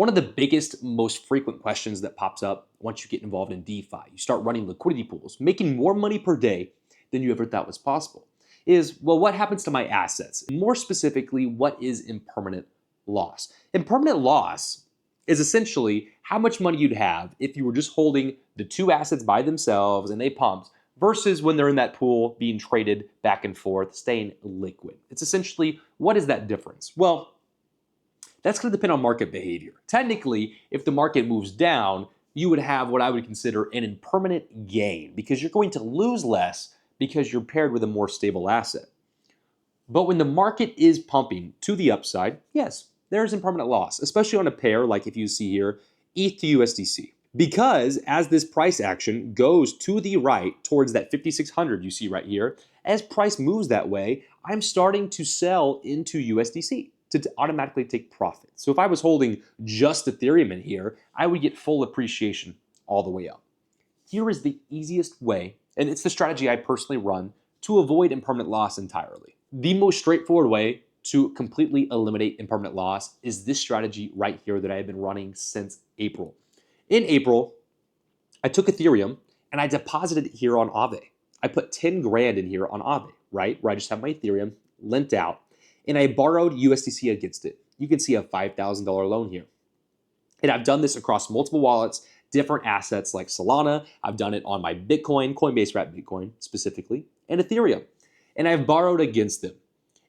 One of the biggest, most frequent questions that pops up once you get involved in DeFi, you start running liquidity pools, making more money per day than you ever thought was possible, is, well, what happens to my assets? More specifically, what is impermanent loss? Impermanent loss is essentially how much money you'd have if you were just holding the two assets by themselves and they pumped versus when they're in that pool being traded back and forth, staying liquid. It's essentially, what is that difference? Well, that's going to depend on market behavior. Technically, if the market moves down, you would have what I would consider an impermanent gain because you're going to lose less because you're paired with a more stable asset. But when the market is pumping to the upside, yes, there's impermanent loss, especially on a pair like if you see here, ETH to USDC. Because as this price action goes to the right towards that 5,600 you see right here, as price moves that way, I'm starting to sell into USDC to automatically take profit. So if I was holding just Ethereum in here, I would get full appreciation all the way up. Here is the easiest way, and it's the strategy I personally run to avoid impermanent loss entirely. The most straightforward way to completely eliminate impermanent loss is this strategy right here that I've been running since April. In April, I took Ethereum and I deposited it here on Aave. I put 10 grand in here on Aave, right? Where I just have my Ethereum lent out. And I borrowed USDC against it. You can see a $5,000 loan here. And I've done this across multiple wallets, different assets like Solana. I've done it on my Bitcoin, Coinbase wrapped Bitcoin specifically, and Ethereum. And I've borrowed against them.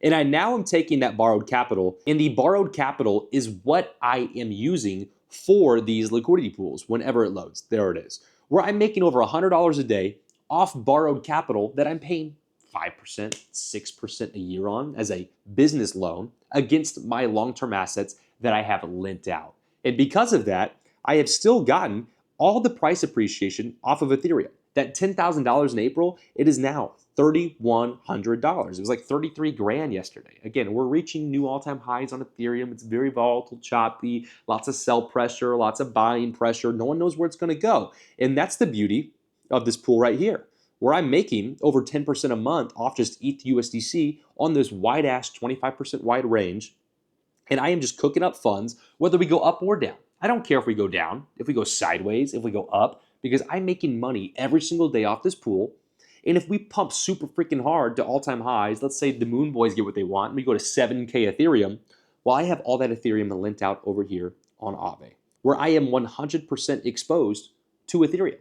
And I now am taking that borrowed capital, and the borrowed capital is what I am using for these liquidity pools whenever it loads. There it is. Where I'm making over $100 a day off borrowed capital that I'm paying 5%, 6% a year on as a business loan against my long-term assets that I have lent out. And because of that, I have still gotten all the price appreciation off of Ethereum. That $10,000 in April, it is now $3,100. It was like 33 grand yesterday. Again, we're reaching new all-time highs on Ethereum. It's very volatile, choppy, lots of sell pressure, lots of buying pressure. No one knows where it's going to go. And that's the beauty of this pool right here, where I'm making over 10% a month off just ETH USDC on this wide-ass 25% wide range. And I am just cooking up funds, whether we go up or down. I don't care if we go down, if we go sideways, if we go up, because I'm making money every single day off this pool. And if we pump super freaking hard to all-time highs, let's say the Moon Boys get what they want, and we go to 7K Ethereum, well, I have all that Ethereum lent out over here on Aave, where I am 100% exposed to Ethereum.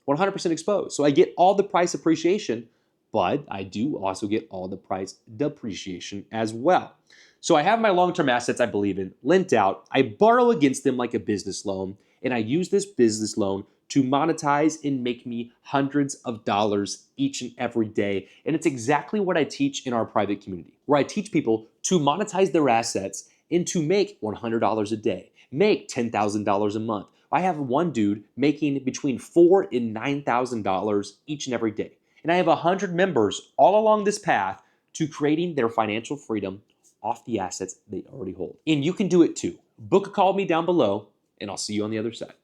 100% exposed. So I get all the price appreciation, but I do also get all the price depreciation as well. So I have my long-term assets I believe in lent out. I borrow against them like a business loan, and I use this business loan to monetize and make me hundreds of dollars each and every day. And it's exactly what I teach in our private community, where I teach people to monetize their assets and to make $100 a day, make $10,000 a month. I have one dude making between $4,000 and $9,000 each and every day. And I have 100 members all along this path to creating their financial freedom off the assets they already hold. And you can do it too. Book a call with me down below, and I'll see you on the other side.